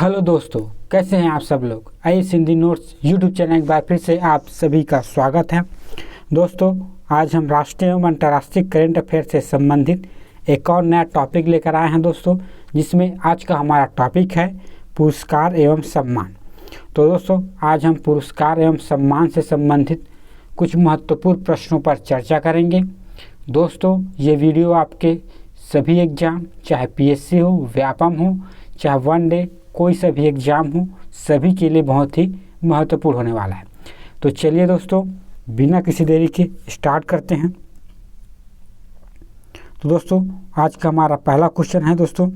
Hello दोस्तों, कैसे हैं आप सब लोग। IAS Hindi notes YouTube channel एक बार फिर से आप सभी का स्वागत है। दोस्तों, आज हम राष्ट्रीय एवं अंतर्राष्ट्रीय करंट अफेयर से संबंधित एक और नया टॉपिक लेकर आए हैं दोस्तों, जिसमें आज का हमारा टॉपिक है पुरस्कार एवं सम्मान। तो दोस्तों, आज हम पुरस्कार एवं सम्मान से संबंधित कुछ महत्वपूर्ण प्रश्नों पर चर्चा करेंगे। दोस्तों, ये वीडियो आपके सभी एग्जाम, चाहे पीएससी हो, व्यापम हो, चाहे वन डे कोई सा भी एग्ज़ाम हो, सभी के लिए बहुत ही महत्वपूर्ण होने वाला है। तो चलिए दोस्तों, बिना किसी देरी के स्टार्ट करते हैं। तो दोस्तों, आज का हमारा पहला क्वेश्चन है दोस्तों,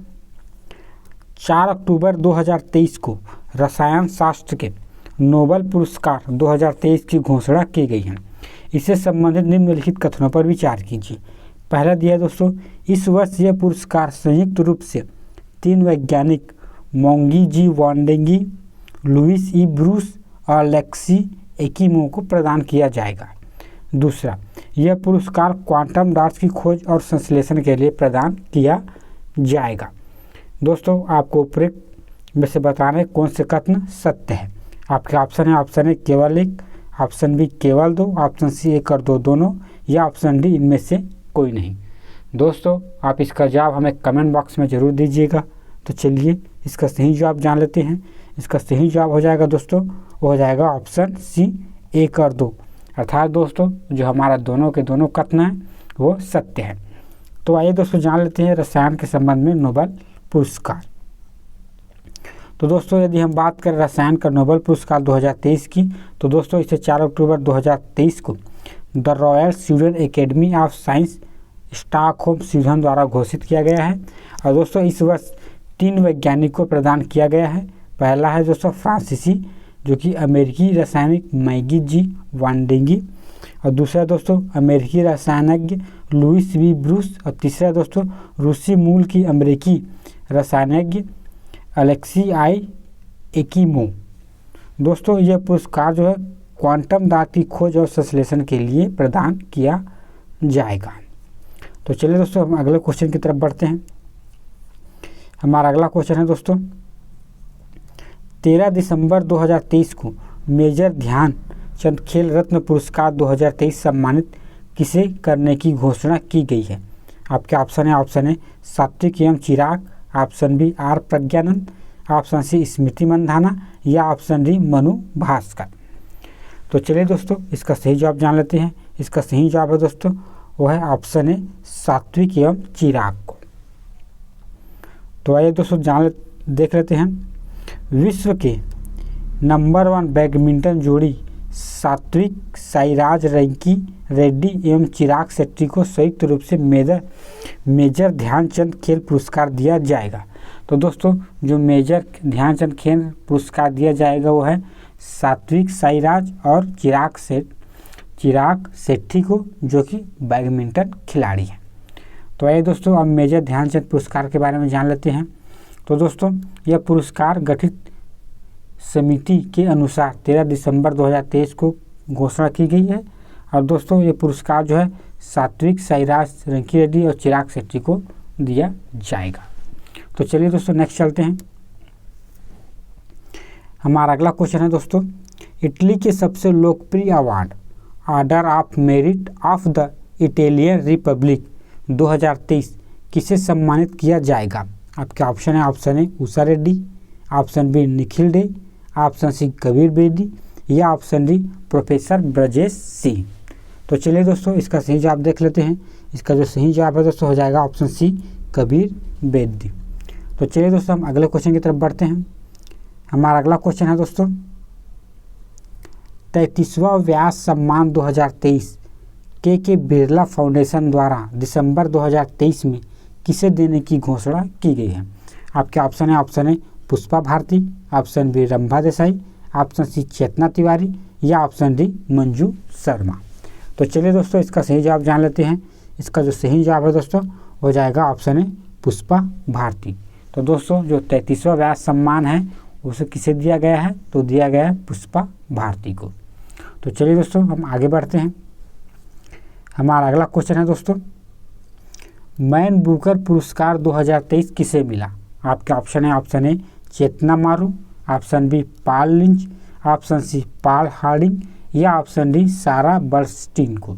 4 अक्टूबर 2023 को रसायन शास्त्र के नोबेल पुरस्कार 2023 की घोषणा की गई है। इससे संबंधित निम्नलिखित कथनों पर विचार कीजिए। पहला दिया है दोस्तों, इस वर्ष यह पुरस्कार संयुक्त रूप से 3 वैज्ञानिक मोंगी जी वांडेंगी, लुइस ई ब्रूस और अलेक्सी एकिमो को प्रदान किया जाएगा। दूसरा, यह पुरस्कार क्वांटम डॉट्स की खोज और संश्लेषण के लिए प्रदान किया जाएगा। दोस्तों, आपको उपरोक्त में से बताना है कौन से कथन सत्य है। आपके ऑप्शन है, ऑप्शन ए केवल 1, ऑप्शन बी केवल 2, ऑप्शन सी 1 और 2 दोनों, या ऑप्शन डी इनमें से कोई नहीं। दोस्तों, आप इसका जवाब हमें कमेंट बॉक्स में ज़रूर दीजिएगा। तो चलिए इसका सही जवाब जान लेते हैं। इसका सही जवाब हो जाएगा दोस्तों, वो हो जाएगा ऑप्शन सी 1 और 2। अर्थात दोस्तों, जो हमारा दोनों के दोनों कथन हैं वो सत्य है। तो आइए दोस्तों, जान लेते हैं रसायन के संबंध में नोबेल पुरस्कार। तो दोस्तों, यदि हम बात करें रसायन का नोबेल पुरस्कार 2023 की, तो दोस्तों इसे 4 अक्टूबर 2023 को the royal Sweden academy of science Stockholm Sweden द्वारा घोषित किया गया है। और दोस्तों, इस वर्ष 3 वैज्ञानिक को प्रदान किया गया है। पहला है दोस्तों फ्रांसीसी, जो कि अमेरिकी रासायनिक मैगी जी वांडेंगी, और दूसरा दोस्तों अमेरिकी रसायनज्ञ लुइस वी ब्रूस, और तीसरा दोस्तों रूसी मूल की अमेरिकी रसायनज्ञ अलेक्सी आई एकिमो। दोस्तों, यह पुरस्कार जो है क्वांटम डॉट की खोज और संश्लेषण के लिए प्रदान किया जाएगा। तो चलिए दोस्तों, हम अगले क्वेश्चन की तरफ बढ़ते हैं। हमारा अगला क्वेश्चन है दोस्तों, 13 दिसंबर 2023 को मेजर ध्यानचंद खेल रत्न पुरस्कार 2023 सम्मानित किसे करने की घोषणा की गई है। आपके ऑप्शन है, ऑप्शन ए सात्विक एवं Chirag, option B R Praggnanandhaa, option C Smriti Mandhana, या ऑप्शन डी मनु भास्कर। तो चलिए दोस्तों, इसका सही जवाब जान लेते हैं। इसका सही जवाब है दोस्तों, वो है ऑप्शन ए सात्विक एवं चिराग को। तो आइए दोस्तों, देख लेते हैं। विश्व के नंबर 1 बैडमिंटन जोड़ी सात्विक साईराज रैंकी रेड्डी एवं चिराग शेट्टी को संयुक्त रूप से मेजर ध्यानचंद खेल पुरस्कार दिया जाएगा। तो दोस्तों, जो मेजर ध्यानचंद खेल पुरस्कार दिया जाएगा वो है सात्विक साईराज और चिराग शेट्टी को, जो कि बैडमिंटन खिलाड़ी हैं। तो आइए दोस्तों, अब मेजर ध्यानचंद पुरस्कार के बारे में जान लेते हैं। तो दोस्तों, यह पुरस्कार गठित समिति के अनुसार 13 दिसंबर 2023 को घोषणा की गई है। और दोस्तों, ये पुरस्कार जो है सात्विक साईराज रैंकी रेड्डी और चिराग शेट्टी को दिया जाएगा। तो चलिए दोस्तों, नेक्स्ट चलते हैं। हमारा अगला क्वेश्चन है दोस्तों, इटली के सबसे लोकप्रिय award order of merit of the Italian republic 2023 किसे सम्मानित किया जाएगा। आपके ऑप्शन है, option A Usha Reddy, option B Nikhil Dey, option C Kabir Bedi, या option D professor Brajesh Singh. तो चलिए दोस्तों, इसका सही जवाब देख लेते हैं। इसका जो सही जवाब है दोस्तों, हो जाएगा ऑप्शन सी कबीर बेदी। तो चलिए दोस्तों, हम अगले क्वेश्चन की तरफ बढ़ते हैं। हमारा अगला क्वेश्चन है दोस्तों, 33वां व्यास सम्मान 2023 के बिरला फाउंडेशन द्वारा दिसंबर 2023 में किसे देने की घोषणा की गई है। आपके ऑप्शन है, option A Pushpa Bharti, option B Rambha Desai, option C Chetna Tiwari, या ऑप्शन डी मंजू शर्मा। तो चलिए दोस्तों, इसका सही जवाब जान लेते हैं। इसका जो सही जवाब है दोस्तों, हो जाएगा ऑप्शन ए पुष्पा भारती। तो दोस्तों, जो 33वां व्यास सम्मान है उसे किसे दिया गया है, तो दिया गया है पुष्पा भारती को। तो चलिए दोस्तों, हम आगे बढ़ते हैं। हमारा अगला क्वेश्चन है दोस्तों, मैन बुकर पुरस्कार 2023 किसे मिला। आपके ऑप्शन है, option A Chetna Maru, option B Paul Lynch, option C Paul Harding या ऑप्शन डी सारा बर्नस्टीन को।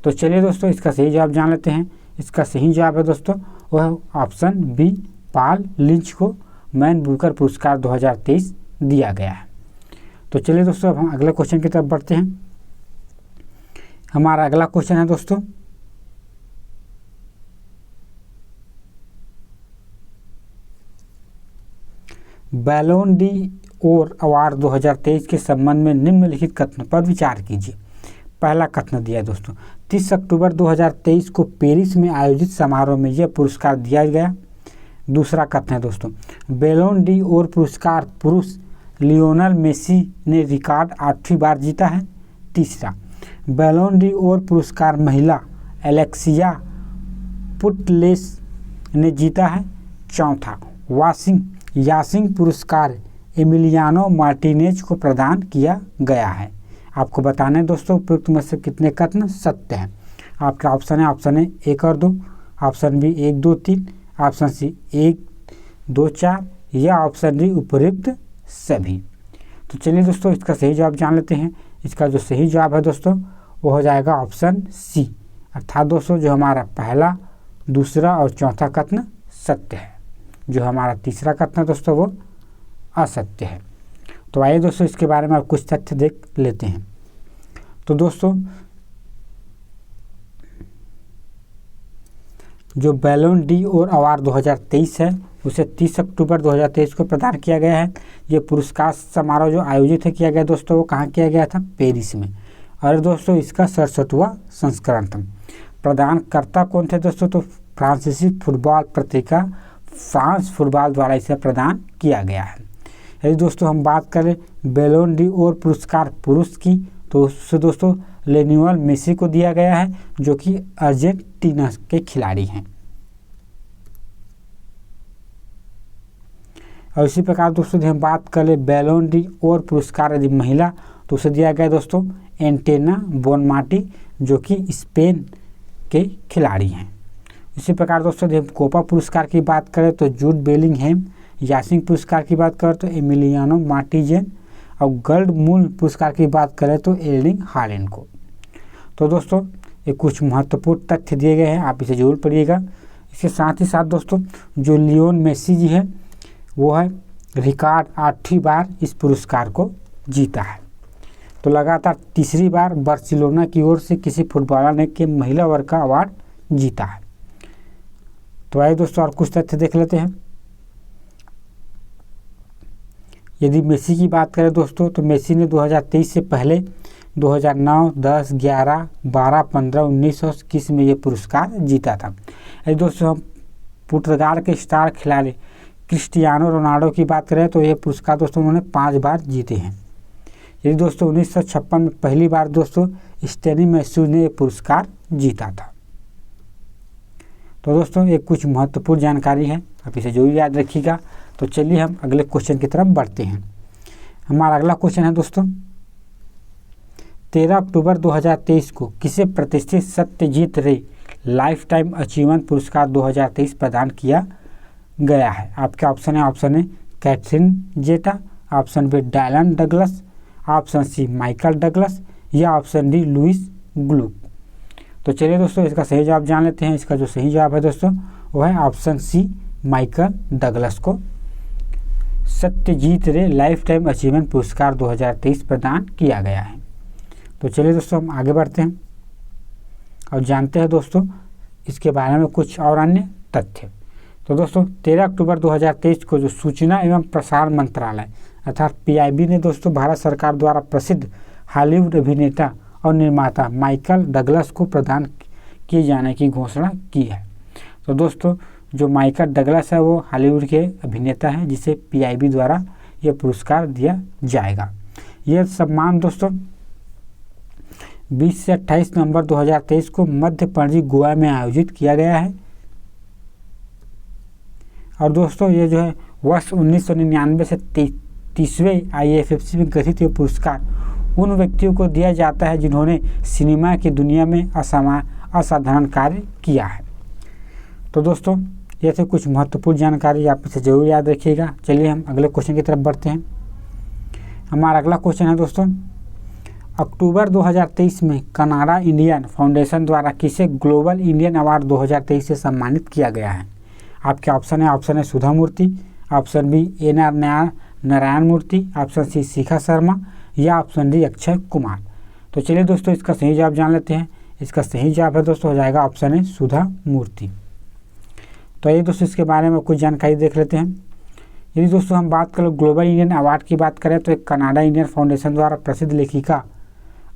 तो चलिए दोस्तों इसका सही जवाब जान लेते हैं। इसका सही जवाब है दोस्तों वह ऑप्शन बी पॉल लिंच को मैन बुकर पुरस्कार 2023 दिया गया है। तो चलिए दोस्तों अब हम अगले क्वेश्चन की तरफ बढ़ते हैं। हमारा अगला क्वेश्चन है दोस्तों बैलोन डी और अवार्ड 2023 के संबंध में निम्नलिखित कथन पर विचार कीजिए। पहला कथन दिया है दोस्तों 30 अक्टूबर 2023 को पेरिस में आयोजित समारोह में यह पुरस्कार दिया गया। दूसरा कथन है दोस्तों बैलोन डी और पुरस्कार पुरुष लियोनेल मेसी ने रिकॉर्ड 8वीं बार जीता है। तीसरा बैलोन डी और पुरस्कार महिला एलेक्सिया पुटलेस ने जीता है। चौथा यासिंग पुरस्कार एमिलियानो मार्टिनेज को प्रदान किया गया है। आपको बताना है दोस्तों उपयुक्त में से कितने कथन सत्य हैं। आपका ऑप्शन है ऑप्शन ए 1 और 2, ऑप्शन बी 1 2 3, ऑप्शन सी 1 2 4 या ऑप्शन डी उपयुक्त सभी। तो चलिए दोस्तों इसका सही जवाब जान लेते हैं। इसका जो सही जवाब है दोस्तों वो हो जाएगा ऑप्शन सी, अर्थात दोस्तों जो हमारा पहला, दूसरा और चौथा कथन सत्य है, जो हमारा तीसरा कथन है दोस्तों वो असत्य है। तो आइए दोस्तों इसके बारे में कुछ तथ्य देख लेते हैं। तो दोस्तों जो बैलोन डी और अवार्ड 2023 है उसे 30 अक्टूबर 2023 को प्रदान किया गया है। ये पुरस्कार समारोह जो आयोजित किया गया दोस्तों वो कहाँ किया गया था? पेरिस में। और दोस्तों इसका 67वां संस्करण था। प्रदानकर्ता कौन थे दोस्तों? तो फ्रांसीसी फुटबॉल पत्रिका फ्रांस फुटबॉल द्वारा इसे प्रदान किया गया है। यदि दोस्तों हम बात करें बैलोन डी और पुरस्कार पुरुष की तो उससे दोस्तों लियोनेल मेसी को दिया गया है जो कि अर्जेंटीना के खिलाड़ी हैं। और इसी प्रकार दोस्तों यदि हम बात करें बैलोन डी और पुरस्कार यदि महिला तो उसे दिया गया दोस्तों एंटेना बोनमाटी जो कि स्पेन के खिलाड़ी हैं। इसी प्रकार दोस्तों यदि हम कोपा पुरस्कार की बात करें तो जूड बेलिंगहैम, यासिंग पुरस्कार की बात करें तो एमिलियानो मार्टिनेज और गोल्ड मूल पुरस्कार की बात करें तो एर्लिंग हालैंड को। तो दोस्तों ये कुछ महत्वपूर्ण तथ्य दिए गए हैं, आप इसे जरूर पढ़िएगा। इसके साथ ही साथ दोस्तों जो लियोनेल मेसी जी है वो है रिकॉर्ड 8वीं बार इस पुरस्कार को जीता है। तो लगातार तीसरी बार बार्सिलोना की ओर से किसी फुटबॉलर ने के महिला वर्ग का अवार्ड जीता है। तो आइए दोस्तों और कुछ तथ्य देख लेते हैं। यदि मेसी की बात करें दोस्तों तो मेसी ने 2023 से पहले 2009, 10, 11, 12, 15, 19 और 21 में ये पुरस्कार जीता था। यदि दोस्तों हम पुर्तगाल के स्टार खिलाड़ी क्रिस्टियानो रोनाल्डो की बात करें तो ये पुरस्कार दोस्तों उन्होंने 5 बार जीते हैं। यदि दोस्तों 1956 में पहली बार दोस्तों स्टेनी मैथ्यूज ने ये पुरस्कार जीता था। तो दोस्तों ये कुछ महत्वपूर्ण जानकारी है, आप इसे जरूर याद रखिएगा। तो चलिए हम अगले क्वेश्चन की तरफ बढ़ते हैं। हमारा अगला क्वेश्चन है दोस्तों 13 अक्टूबर 2023 को किसे प्रतिष्ठित सत्यजीत रे लाइफ टाइम अचीवमेंट पुरस्कार 2023 प्रदान किया गया है? आपके ऑप्शन है option A Catherine Zeta, option B Dylan Douglas, option C Michael Douglas या ऑप्शन डी लुइस ग्लूक। तो चलिए दोस्तों इसका सही जवाब जान लेते हैं। इसका जो सही जवाब है दोस्तों वो है ऑप्शन सी माइकल डगलस को सत्यजीत रे लाइफ टाइम अचीवमेंट पुरस्कार 2023 प्रदान किया गया है। तो चलिए दोस्तों हम आगे बढ़ते हैं और जानते हैं दोस्तों इसके बारे में कुछ और अन्य तथ्य। तो दोस्तों 13 अक्टूबर 2023 को जो सूचना एवं प्रसारण मंत्रालय अर्थात PIB ने दोस्तों भारत सरकार द्वारा प्रसिद्ध हॉलीवुड अभिनेता और निर्माता माइकल डगलस को प्रदान किए जाने की घोषणा की है। तो दोस्तों जो माइकल डगलस है वो हॉलीवुड के अभिनेता हैं जिसे PIB द्वारा यह पुरस्कार दिया जाएगा। यह सम्मान दोस्तों 20 से 28 नवंबर 2023 को मध्य पणजी गोवा में आयोजित किया गया है। और दोस्तों ये जो है वर्ष 1999 से 30वें IFFC में गठित ये पुरस्कार उन व्यक्तियों को दिया जाता है जिन्होंने सिनेमा की दुनिया में असाधारण कार्य किया है। तो दोस्तों ये थे कुछ महत्वपूर्ण जानकारी, आप इसे जरूर याद रखिएगा। चलिए हम अगले क्वेश्चन की तरफ बढ़ते हैं। हमारा अगला क्वेश्चन है दोस्तों, अक्टूबर 2023 में कनाडा इंडियन फाउंडेशन द्वारा किसे ग्लोबल इंडियन अवार्ड 2023 से सम्मानित किया गया है? आपके ऑप्शन है सुधा मूर्ति, ऑप्शन बी NR नारायण मूर्ति, ऑप्शन सी शिखा शर्मा या ऑप्शन डी अक्षय कुमार। तो चलिए दोस्तों इसका सही जवाब जान लेते हैं। इसका सही जवाब है दोस्तों हो जाएगा ऑप्शन है सुधा मूर्ति। तो ये दोस्तों इसके बारे में कुछ जानकारी देख लेते हैं। यदि दोस्तों हम बात करें ग्लोबल इंडियन अवार्ड की बात करें तो एक कनाडा इंडियन फाउंडेशन द्वारा प्रसिद्ध लेखिका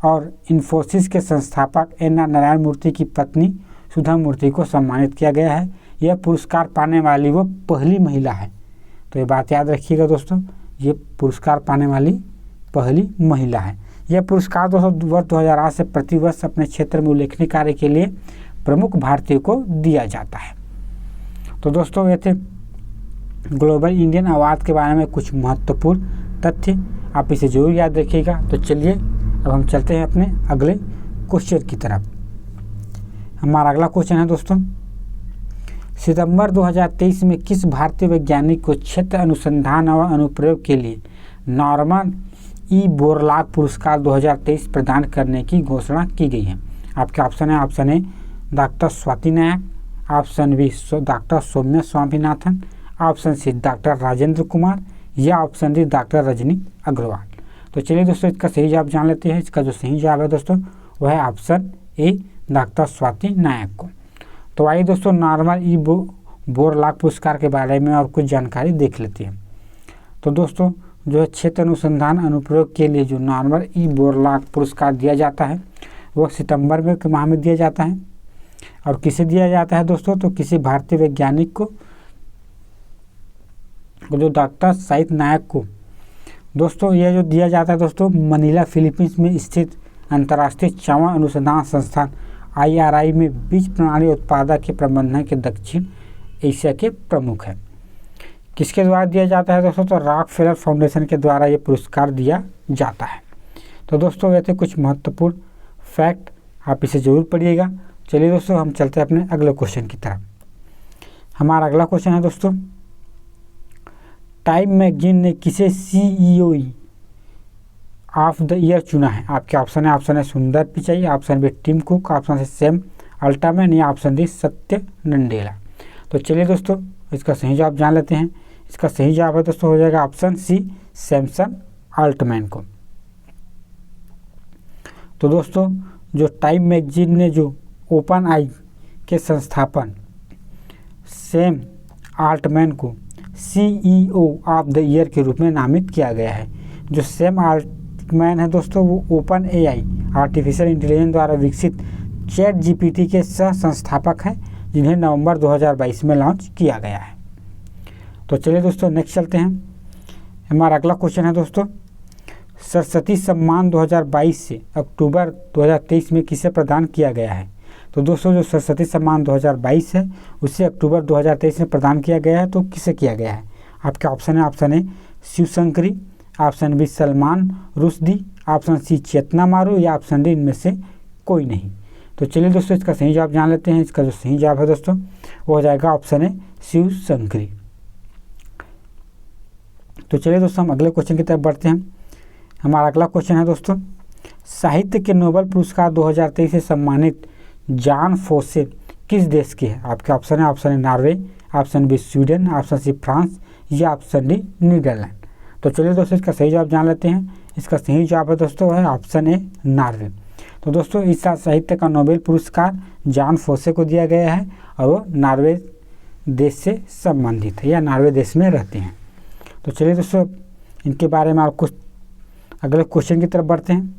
और इन्फोसिस के संस्थापक NR नारायण मूर्ति की पत्नी सुधा मूर्ति को सम्मानित किया गया है। यह पुरस्कार पाने वाली वो पहली महिला है। तो ये बात याद रखिएगा दोस्तों, ये पुरस्कार पाने वाली पहली महिला है। यह पुरस्कार दोस्तों वर्ष 2008 से प्रतिवर्ष अपने क्षेत्र में उल्लेखनीय कार्य के लिए प्रमुख भारतीयों को दिया जाता है। तो दोस्तों ये थे ग्लोबल इंडियन अवार्ड के बारे में कुछ महत्वपूर्ण तथ्य, आप इसे जरूर याद रखिएगा। तो चलिए अब हम चलते हैं अपने अगले क्वेश्चन की तरफ। हमारा अगला क्वेश्चन है दोस्तों, सितंबर 2023 में किस भारतीय वैज्ञानिक को क्षेत्र अनुसंधान और अनुप्रयोग के लिए नॉर्मन ई बोरलॉग पुरस्कार 2023 प्रदान करने की घोषणा की गई है? आपके ऑप्शन है doctor Swati Nayak, option B doctor Soumya Swaminathan, option C doctor Rajendra Kumar या option D doctor Rajni Agarwal. तो चलिए दोस्तों इसका सही जवाब जान लेते हैं। इसका जो सही जवाब है दोस्तों वह है ऑप्शन ए डॉक्टर स्वाति नायक को। तो आइए दोस्तों नॉर्मन ई बोरलॉग पुरस्कार के बारे में और कुछ जानकारी देख लेते हैं। तो दोस्तों जो है क्षेत्र अनुसंधान अनुप्रयोग के लिए जो नॉर्मन ई बोरलॉग पुरस्कार दिया जाता है वह सितंबर में के माह में दिया जाता है। और किसे दिया जाता है दोस्तों? तो किसी भारतीय वैज्ञानिक को, जो डॉक्टर साहित्य नायक को दोस्तों यह जो दिया जाता है दोस्तों मनीला फिलीपींस में स्थित अंतर्राष्ट्रीय चावल अनुसंधान संस्थान IRI में बीज प्रणाली उत्पादक के प्रबंधन के दक्षिण एशिया के प्रमुख हैं। किसके द्वारा दिया जाता है दोस्तों? तो रॉकफेलर फाउंडेशन के द्वारा ये पुरस्कार दिया जाता है। तो दोस्तों ये थे कुछ महत्वपूर्ण फैक्ट, आप इसे जरूर पढ़िएगा। चलिए दोस्तों हम चलते हैं अपने अगले क्वेश्चन की तरफ। हमारा अगला क्वेश्चन है दोस्तों, टाइम मैगजीन ने किसे CEO ऑफ द ईयर चुना है? आपके ऑप्शन है Sundar Pichai, option B Tim Cook, option C Sam Altman या ऑप्शन डी सत्य नंडेला। तो चलिए दोस्तों इसका सही जवाब जान लेते हैं। इसका सही जवाब है दोस्तों हो जाएगा ऑप्शन सी सैमसन अल्टमैन को। तो दोस्तों जो टाइम मैगजीन ने जो ओपन आई के संस्थापन सैम अल्टमैन को CEO ऑफ द ईयर के रूप में नामित किया गया है। जो सैम अल्टमैन है दोस्तों वो ओपन AI आर्टिफिशियल इंटेलिजेंस द्वारा विकसित ChatGPT के सह संस्थापक हैं, जिन्हें नवंबर 2022 में लॉन्च किया गया है। तो चलिए दोस्तों नेक्स्ट चलते हैं। हमारा अगला क्वेश्चन है दोस्तों, सरस्वती सम्मान 2022 से अक्टूबर 2023 में किसे प्रदान किया गया है? तो दोस्तों जो सरस्वती सम्मान 2022 है उसे अक्टूबर 2023 में प्रदान किया गया है। तो किसे किया गया है? आपके ऑप्शन है Shivshankari, option B Salman Rushdie, option C Chetna Maru या ऑप्शन डी इनमें से कोई नहीं। तो चलिए दोस्तों इसका सही जवाब जान लेते हैं। इसका जो सही जवाब है दोस्तों वो हो जाएगा ऑप्शन है शिवशंकरी। तो चलिए दोस्तों हम अगले क्वेश्चन की तरफ बढ़ते हैं। हमारा अगला क्वेश्चन है दोस्तों, साहित्य के नोबेल पुरस्कार 2023 से सम्मानित जॉन फोसे किस देश के हैं? आपके ऑप्शन है Norway, option B Sweden, option C France या ऑप्शन डी नीदरलैंड। तो चलिए दोस्तों इसका सही जवाब जान लेते हैं। इसका सही जवाब है दोस्तों है ऑप्शन ए नॉर्वे। तो दोस्तों इस साल साहित्य का नोबेल पुरस्कार जॉन फोसे को दिया गया है और वो नॉर्वे देश से संबंधित है या नॉर्वे देश में रहते हैं। तो चलिए दोस्तों इनके बारे में आप कुछ अगले क्वेश्चन की तरफ बढ़ते हैं।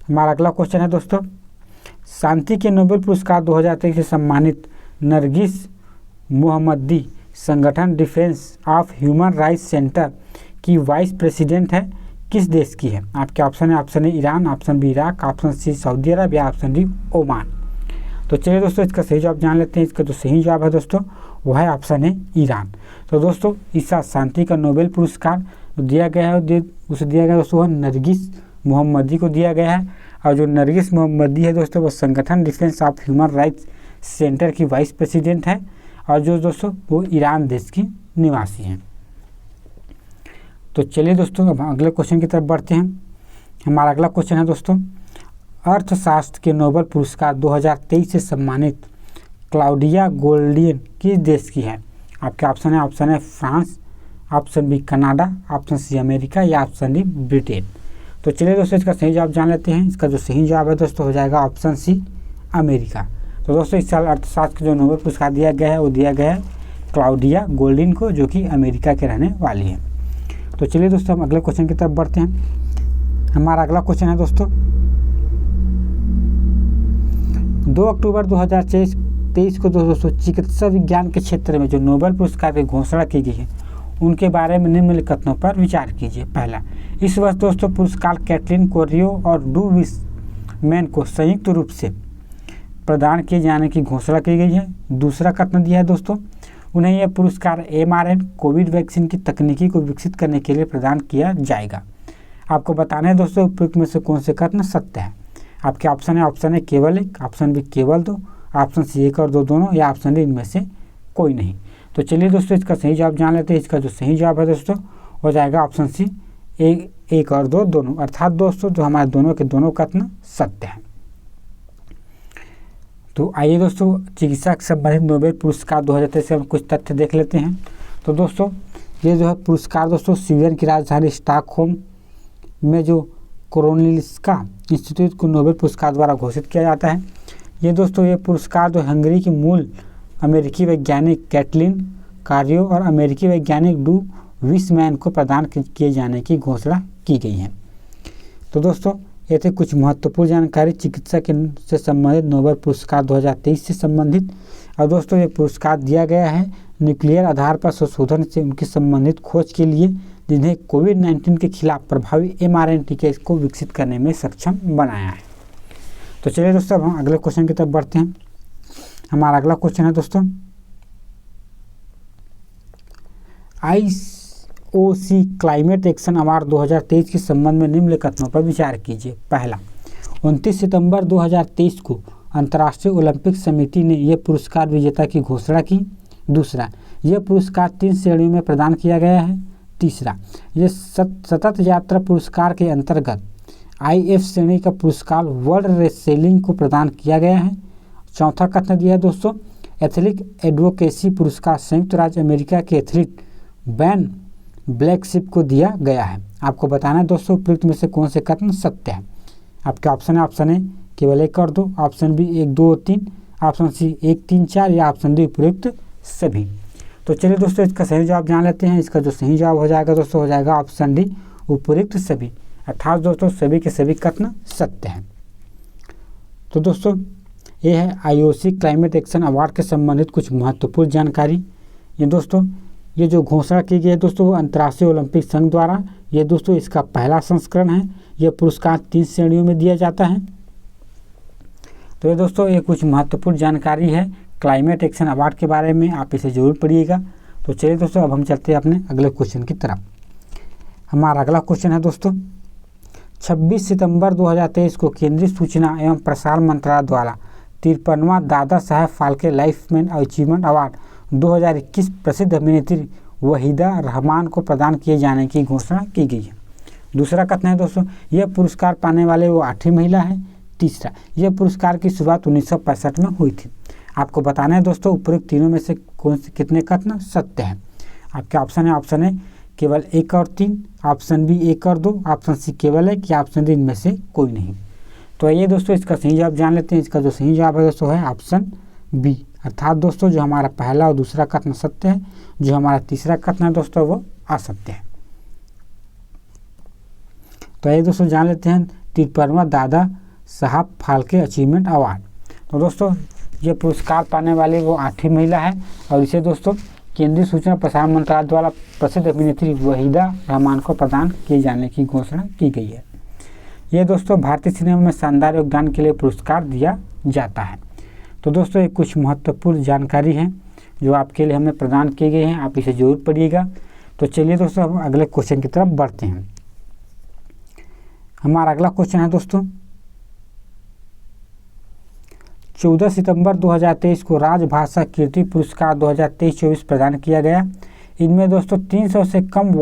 हमारा अगला क्वेश्चन है दोस्तों, शांति के नोबेल पुरस्कार 2023 से सम्मानित नरगिस मोहम्मदी संगठन defence of human rights centre की वाइस प्रेसिडेंट है, किस देश की है? आपके ऑप्शन है Iran, option B Iraq, option C Saudi Arab या ऑप्शन डी ओमान। तो चलिए दोस्तों इसका सही जवाब जान लेते हैं। इसका जो सही जवाब है दोस्तों वह है ऑप्शन है ईरान। तो दोस्तों इस साल शांति का नोबेल पुरस्कार दिया गया है उसे दिया गया दोस्तों नरगिस मोहम्मदी को दिया गया है। और जो नरगिस मोहम्मदी है दोस्तों वो संगठन defence of human rights centre की वाइस प्रेसिडेंट है और जो दोस्तों वो ईरान देश की निवासी हैं। तो चलिए दोस्तों अब अगले क्वेश्चन की तरफ बढ़ते हैं। हमारा अगला क्वेश्चन है दोस्तों, अर्थशास्त्र के नोबेल पुरस्कार 2023 से सम्मानित क्लाउडिया गोल्डियन किस देश की है? आपके ऑप्शन है France, option B Canada, option C America या ऑप्शन डी ब्रिटेन। तो चलिए दोस्तों इसका सही जवाब जान लेते हैं। इसका जो सही जवाब है दोस्तों हो जाएगा ऑप्शन सी अमेरिका। तो दोस्तों इस साल अर्थशास्त्र का जो नोबेल पुरस्कार दिया गया है वो दिया गया है क्लाउडिया गोल्डिन को, जो कि अमेरिका के रहने वाली है। तो चलिए दोस्तों हम अगले क्वेश्चन की तरफ बढ़ते हैं। हमारा अगला क्वेश्चन है दोस्तों, 2 अक्टूबर 2023 को दोस्तों चिकित्सा विज्ञान के क्षेत्र में जो नोबेल पुरस्कार की घोषणा की गई है उनके बारे में निम्नलिखित कथनों पर विचार कीजिए। पहला, इस वर्ष दोस्तों पुरस्कार कैटलिन कोरियो और डू विसमैन को संयुक्त रूप से प्रदान किए जाने की घोषणा की गई है। दूसरा कथन दिया है दोस्तों, उन्हें यह पुरस्कार mRNA कोविड वैक्सीन की तकनीकी को विकसित करने के लिए प्रदान किया जाएगा। आपको बताना है दोस्तों उपयुक्त में से कौन से कथन सत्य है। आपके ऑप्शन है केवल एक, ऑप्शन बी केवल दो, ऑप्शन सी एक और दो दोनों, या ऑप्शन डी इनमें से कोई नहीं। तो चलिए दोस्तों इसका सही जवाब जान लेते हैं। इसका जो सही जवाब है दोस्तों हो जाएगा ऑप्शन सी एक और दो दोनों, अर्थात दोस्तों जो हमारे दोनों के दोनों कथन सत्य हैं। तो आइए दोस्तों चिकित्सा से संबंधित नोबेल पुरस्कार 2023 से हम कुछ तथ्य देख लेते हैं। तो दोस्तों ये जो है पुरस्कार दोस्तों स्वीडन की राजधानी स्टॉकहोम में जो कारोलिंस्का इंस्टीट्यूट को नोबेल पुरस्कार द्वारा घोषित किया जाता है। ये दोस्तों ये पुरस्कार जो हंगरी की मूल अमेरिकी वैज्ञानिक कैटलिन कोरियो और अमेरिकी वैज्ञानिक डू विसमैन को प्रदान किए जाने की घोषणा की गई है। तो दोस्तों ये थे कुछ महत्वपूर्ण जानकारी चिकित्सा के से संबंधित नोबेल पुरस्कार 2023 से संबंधित। और दोस्तों ये पुरस्कार दिया गया है न्यूक्लियर आधार पर संशोधन से उनकी संबंधित खोज के लिए, जिन्हें कोविड-19 के खिलाफ प्रभावी mRNA टीके को विकसित करने में सक्षम बनाया है। तो चलिए दोस्तों अब हम अगले क्वेश्चन की तरफ बढ़ते हैं। हमारा अगला क्वेश्चन है दोस्तों, IOC क्लाइमेट एक्शन अवार्ड 2023 के संबंध में निम्नलिखित कथनों पर विचार कीजिए। पहला, 29 सितंबर 2023 को अंतर्राष्ट्रीय ओलंपिक समिति ने यह पुरस्कार विजेता की घोषणा की। दूसरा, यह पुरस्कार 3 श्रेणियों में प्रदान किया गया है। तीसरा, यह सतत यात्रा पुरस्कार के अंतर्गत IF श्रेणी का पुरस्कार वर्ल्ड रेसलिंग को प्रदान किया गया है। चौथा कथन दिया है दोस्तों, एथलीट एडवोकेसी पुरस्कार संयुक्त राज्य अमेरिका के एथलीट बैन ब्लैकशिप को दिया गया है। आपको बताना है दोस्तों उपयुक्त में से कौन से कथन सत्य है। आपके ऑप्शन है केवल एक और दो, ऑप्शन बी 1 2 3, ऑप्शन सी 1 3 4 या ऑप्शन डी उपयुक्त सभी। तो चलिए दोस्तों इसका सही जवाब जान लेते हैं। इसका जो सही जवाब हो जाएगा दोस्तों हो जाएगा ऑप्शन डी उपयुक्त सभी, अर्थात दोस्तों सभी के सभी कथन सत्य हैं। तो दोस्तों ये है IOC क्लाइमेट एक्शन अवार्ड के संबंधित कुछ महत्वपूर्ण जानकारी। ये दोस्तों ये जो घोषणा की गई है दोस्तों वो अंतर्राष्ट्रीय ओलंपिक संघ द्वारा, ये दोस्तों इसका पहला संस्करण है। यह पुरस्कार 3 श्रेणियों में दिया जाता है। तो ये दोस्तों ये कुछ महत्वपूर्ण जानकारी है क्लाइमेट एक्शन अवार्ड के बारे में, आप इसे जरूर पढ़िएगा। तो चलिए दोस्तों अब हम चलते हैं अपने अगले क्वेश्चन की तरफ। हमारा अगला क्वेश्चन है दोस्तों, 26 सितंबर 2023 को केंद्रीय सूचना एवं प्रसारण मंत्रालय द्वारा 53वां Dada Saheb Phalke lifetime achievement award 2021 प्रसिद्ध अभिनेत्री वहीदा रहमान को प्रदान किए जाने की घोषणा की गई है। दूसरा कथन है दोस्तों, यह पुरस्कार पाने वाले वो 8वीं महिला है। तीसरा, यह पुरस्कार की शुरुआत 1965 में हुई थी। आपको बताना है दोस्तों उपयुक्त तीनों में से कौन से कितने कथन सत्य हैं। आपके ऑप्शन है केवल 1 और 3, ऑप्शन बी 1 और 2, ऑप्शन सी केवल 1 या ऑप्शन डी इनमें से कोई नहीं। तो आइए दोस्तों इसका सही जवाब जान लेते हैं। इसका जो सही जवाब है दोस्तों है ऑप्शन बी, अर्थात दोस्तों जो हमारा पहला और दूसरा कथन सत्य है, जो हमारा तीसरा कथन है दोस्तों वो असत्य है। तो आइए दोस्तों जान लेते हैं 53वां दादा साहब फाल्के अचीवमेंट अवार्ड। तो दोस्तों ये पुरस्कार पाने वाली वो 8वीं महिला है और इसे दोस्तों केंद्रीय सूचना प्रसारण मंत्रालय द्वारा प्रसिद्ध अभिनेत्री वहीदा रहमान को प्रदान किए जाने की घोषणा की गई है। ये दोस्तों भारतीय सिनेमा में शानदार योगदान के लिए पुरस्कार दिया जाता है। तो दोस्तों ये कुछ महत्वपूर्ण जानकारी है जो आपके लिए हमें प्रदान किए गए हैं, आप इसे जरूर पढ़िएगा। तो चलिए दोस्तों हम अगले क्वेश्चन की तरफ बढ़ते हैं। हमारा अगला क्वेश्चन है दोस्तों, 14 सितंबर 2023 को राजभाषा कीर्ति पुरस्कार 2023-24 प्रदान किया गया। इनमें दोस्तों 300 से कम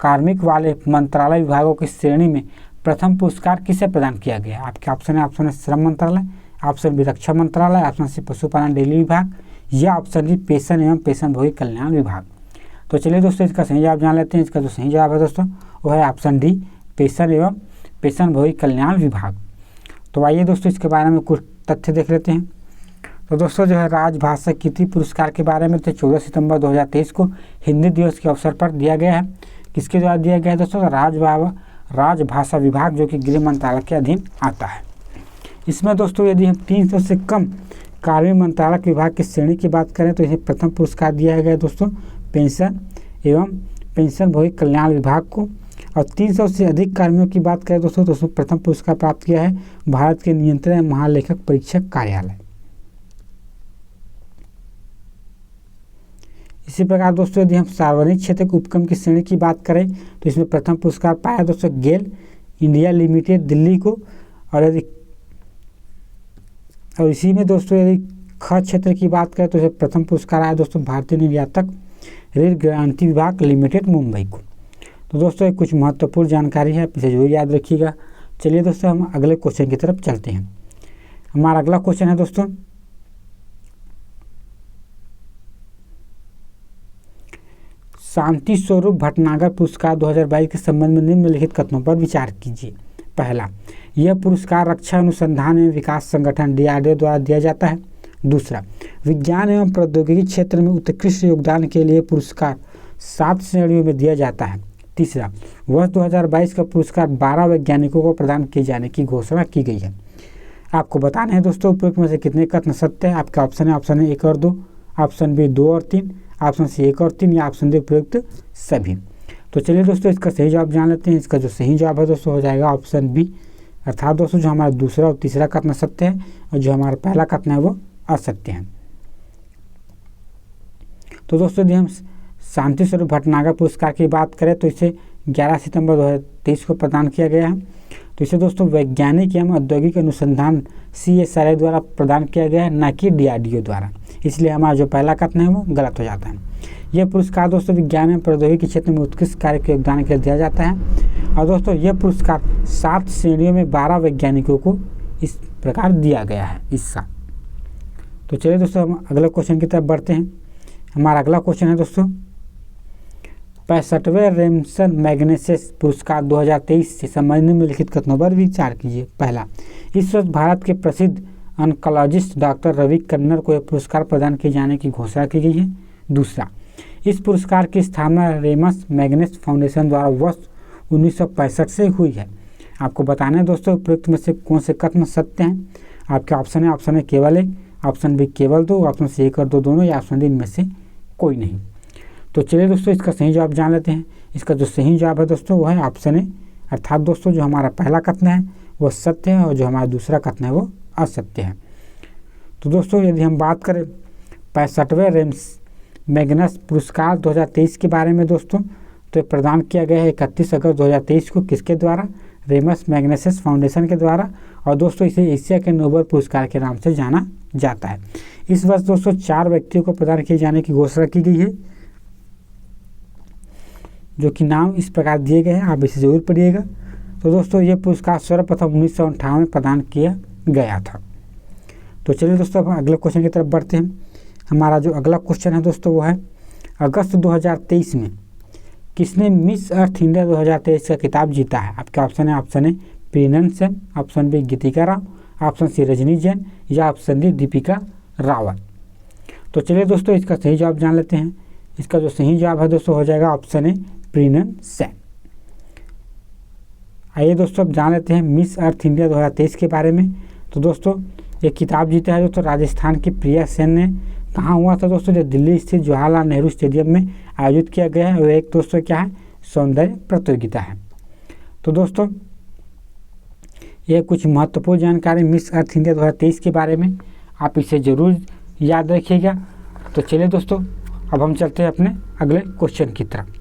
कार्मिक वाले मंत्रालय विभागों की श्रेणी में प्रथम पुरस्कार किसे प्रदान किया गया? आपके ऑप्शन है, ऑप्शन ए श्रम मंत्रालय, ऑप्शन बी रक्षा मंत्रालय, ऑप्शन सी पशुपालन डेयरी विभाग या ऑप्शन डी पेंशन एवं पेंशनभोगी कल्याण विभाग। तो चलिए दोस्तों इसका सही जवाब जान लेते हैं। इसका जो सही जवाब है दोस्तों वो है ऑप्शन डी पेंशन एवं पेंशनभोगी कल्याण विभाग। तो आइए दोस्तों इसके बारे में कुछ तथ्य देख लेते हैं। तो दोस्तों जो है राजभाषा कीर्ति पुरस्कार के बारे में तो 14 सितंबर 2023 को हिंदी दिवस के अवसर पर दिया गया है। किसके द्वारा दिया गया है दोस्तों? राजभाषा विभाग, जो कि गृह मंत्रालय के अधीन आता है। इसमें दोस्तों यदि हम 300 से कम कार्मिक मंत्रालय विभाग की श्रेणी की बात करें तो इन्हें प्रथम पुरस्कार दिया गया दोस्तों पेंशन एवं पेंशनभोगी कल्याण विभाग को। और 300 से अधिक कार्मिकों की बात करें दोस्तों तो उसमें प्रथम पुरस्कार प्राप्त किया है भारत के नियंत्रण महालेखक परीक्षक कार्यालय। इसी प्रकार दोस्तों यदि हम सार्वजनिक क्षेत्र के उपक्रम की श्रेणी की बात करें तो इसमें प्रथम पुरस्कार पाया दोस्तों गेल इंडिया लिमिटेड दिल्ली को। और इसी में दोस्तों यदि ख क्षेत्र की बात करें तो इसे प्रथम पुरस्कार आया दोस्तों भारतीय निर्यातक रेल क्रांति विभाग लिमिटेड मुंबई को। तो दोस्तों ये कुछ महत्वपूर्ण जानकारी है, इसे जरूर याद रखिएगा। चलिए दोस्तों हम अगले क्वेश्चन की तरफ चलते हैं। हमारा अगला क्वेश्चन है दोस्तों शांति स्वरूप भटनागर पुरस्कार 2022 के संबंध में निम्नलिखित कथनों पर विचार कीजिए। पहला, यह पुरस्कार रक्षा अनुसंधान एवं विकास संगठन DRDO द्वारा दिया जाता है। दूसरा, विज्ञान एवं प्रौद्योगिकी क्षेत्र में उत्कृष्ट योगदान के लिए पुरस्कार 7 श्रेणियों में दिया जाता है। तीसरा, वर्ष 2022 का पुरस्कार 12 वैज्ञानिकों को प्रदान किए जाने की घोषणा की गई है। आपको बताना है दोस्तों उपयुक्त में से कितने कथन सत्य है। आपका ऑप्शन है, ऑप्शन ए 1 और 2, ऑप्शन बी 2 और 3, ऑप्शन सी 1 और 3 या ऑप्शन डी उपयुक्त सभी। तो चलिए दोस्तों इसका सही जवाब जान लेते हैं। इसका जो सही जवाब है दोस्तों हो जाएगा ऑप्शन बी, अर्थात दोस्तों जो हमारा दूसरा और तीसरा कथन सत्य है और जो हमारा पहला कथन है वो असत्य है। तो दोस्तों यदि हम शांति स्वरूप भटनागर पुरस्कार की बात करें तो इसे 11 सितंबर 2023 को प्रदान किया गया है। तो इसे दोस्तों वैज्ञानिक एवं औद्योगिक अनुसंधान CSIR द्वारा प्रदान किया गया है, न कि DRDO द्वारा। इसलिए हमारा जो पहला कथन है वो गलत हो जाता है। यह पुरस्कार दोस्तों विज्ञान एवं प्रौद्योगिकी क्षेत्र में उत्कृष्ट कार्य के योगदान के लिए दिया जाता है। और दोस्तों यह पुरस्कार 7 श्रेणियों में 12 वैज्ञानिकों को इस प्रकार दिया गया है इस साल। तो चलिए दोस्तों हम अगले क्वेश्चन की तरफ बढ़ते हैं। हमारा अगला क्वेश्चन है दोस्तों 65वें रेमसन मैग्सेसे पुरस्कार 2023 से संबंधित निम्नलिखित कथनों पर विचार कीजिए। पहला, इस वर्ष भारत के प्रसिद्ध ऑन्कोलॉजिस्ट डॉक्टर रवि कन्नर को यह पुरस्कार प्रदान किए जाने की घोषणा की गई है। दूसरा, इस पुरस्कार की स्थापना रेमस मैग्सेसे फाउंडेशन द्वारा वर्ष 1965 से हुई है। आपको बताना है दोस्तों उपयुक्त में से कौन से कथन सत्य हैं। आपके ऑप्शन है, ऑप्शन ए केवल 1, ऑप्शन बी केवल 2, ऑप्शन सी 1 और 2 दोनों या ऑप्शन डी इनमें से कोई नहीं। तो चलिए दोस्तों इसका सही जवाब जान लेते हैं। इसका जो सही जवाब है दोस्तों वो है ऑप्शन ए, अर्थात दोस्तों जो हमारा पहला कथन है वो सत्य है और जो हमारा दूसरा कथन है वो असत्य है। तो दोस्तों यदि हम बात करें 65वें रेमस मैग्सेसे पुरस्कार 2023 के बारे में दोस्तों तो प्रदान किया गया है 31 अगस्त 2023 को। किसके द्वारा? रेमस मैग्सेसे फाउंडेशन के द्वारा। और दोस्तों इसे एशिया के नोबेल पुरस्कार के नाम से जाना जाता है। इस वर्ष दोस्तों 4 व्यक्तियों को प्रदान किए जाने की घोषणा की गई है, जो कि नाम इस प्रकार दिए गए हैं, आप इसे जरूर पढ़िएगा। तो दोस्तों ये पुरस्कार सर्वप्रथम 1958 में प्रदान किया गया था। तो चलिए दोस्तों अब अगले क्वेश्चन की तरफ बढ़ते हैं। हमारा जो अगला क्वेश्चन है दोस्तों वो है अगस्त 2023 में किसने मिस अर्थ इंडिया 2023 का खिताब जीता है। आपके ऑप्शन है, option A Preenan Sen, option B Geetika Rao, option C Rajni Jain या ऑप्शन डी दीपिका रावत। तो चलिए दोस्तों इसका सही जवाब जान लेते हैं। इसका जो सही जवाब है दोस्तों हो जाएगा ऑप्शन ए प्रीनन सेन। आइए दोस्तों अब जान लेते हैं मिस अर्थ इंडिया 2023 के बारे में। तो दोस्तों ये खिताब जीता है दोस्तों राजस्थान की प्रिया सेन ने। कहाँ हुआ था दोस्तों? जो दिल्ली स्थित जवाहरलाल नेहरू स्टेडियम में आयोजित किया गया है। और एक दोस्तों क्या है? सौंदर्य प्रतियोगिता है। तो दोस्तों ये कुछ महत्वपूर्ण जानकारी मिस अर्थ इंडिया 2023 के बारे में, आप इसे ज़रूर याद रखिएगा। तो चलिए दोस्तों अब हम चलते हैं अपने अगले क्वेश्चन की तरफ।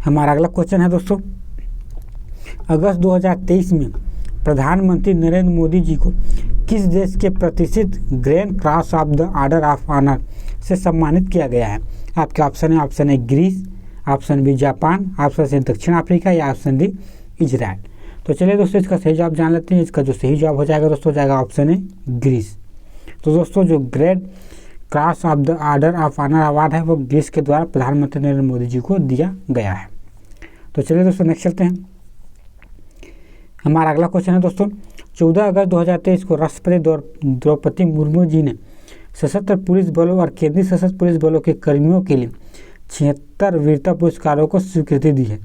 हमारा अगला क्वेश्चन है दोस्तों, अगस्त 2023 में प्रधानमंत्री नरेंद्र मोदी जी को किस देश के प्रतिष्ठित grand cross of the order of honour से सम्मानित किया गया है? आपके ऑप्शन है Greece, option B Japan, option C दक्षिण अफ्रीका या ऑप्शन डी इजराइल। तो चलिए दोस्तों इसका सही जवाब जान लेते हैं। इसका जो सही जवाब हो जाएगा दोस्तों, हो जाएगा ऑप्शन है ग्रीस। तो दोस्तों जो grand cross of the order of honour award है वो ग्रीस के द्वारा प्रधानमंत्री नरेंद्र मोदी जी को दिया गया है। तो चलिए दोस्तों नेक्स्ट चलते हैं। हमारा अगला क्वेश्चन है दोस्तों, 14 अगस्त 2023 को राष्ट्रपति द्रौपदी मुर्मू जी ने सशस्त्र पुलिस बलों और केंद्रीय सशस्त्र पुलिस बलों के कर्मियों के लिए 76 वीरता पुरस्कारों को स्वीकृति दी है।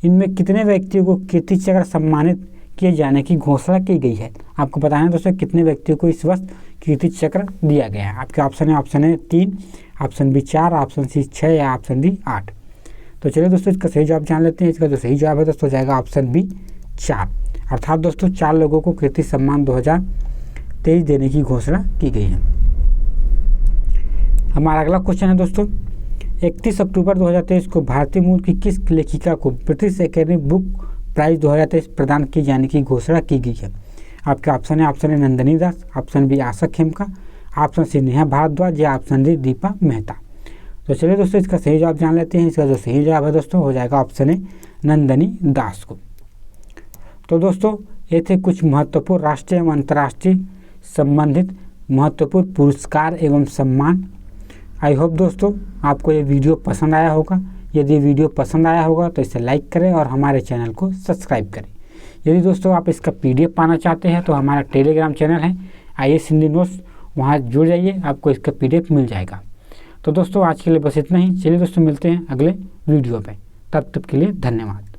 इनमें कितने व्यक्तियों को कीर्ति चक्र सम्मानित किए जाने की घोषणा की गई है? आपको बताना है दोस्तों कितने व्यक्तियों को इस वर्ष कीर्ति चक्र दिया गया है। आपके ऑप्शन है 3, ऑप्शन बी 4, ऑप्शन सी 6 या ऑप्शन डी 8। तो चलिए दोस्तों इसका सही जवाब जान लेते हैं। इसका जो सही जवाब है दोस्तों हो जाएगा ऑप्शन बी 4, अर्थात दोस्तों 4 लोगों को कीर्ति सम्मान 2023 देने की घोषणा की गई है। हमारा अगला क्वेश्चन है दोस्तों, 31 अक्टूबर 2023 को भारतीय मूल की किस लेखिका को ब्रिटिश एकेडमी बुक प्राइज 2023 प्रदान किए जाने की घोषणा की गई है? आपके ऑप्शन है नंदिनी दास, ऑप्शन बी आशा खेमका, ऑप्शन सी नेहा भारद्वाज या ऑप्शन डी दीपा मेहता। तो चलिए दोस्तों इसका सही जवाब जान लेते हैं। इसका जो सही जवाब है दोस्तों हो जाएगा ऑप्शन है नंदिनी दास को। तो दोस्तों ये थे कुछ महत्वपूर्ण राष्ट्रीय एवं अंतर्राष्ट्रीय संबंधित महत्वपूर्ण पुरस्कार एवं सम्मान। आई होप दोस्तों आपको ये वीडियो पसंद आया होगा। यदि वीडियो पसंद आया होगा तो इसे लाइक करें और हमारे चैनल को सब्सक्राइब करें। यदि दोस्तों आप इसका PDF पाना चाहते हैं तो हमारा टेलीग्राम चैनल है IAS हिंदी नोट्स, वहाँ जुड़ जाइए, आपको इसका PDF मिल जाएगा। तो दोस्तों आज के लिए बस इतना ही। चलिए दोस्तों मिलते हैं अगले वीडियो पे, तब तक के लिए धन्यवाद।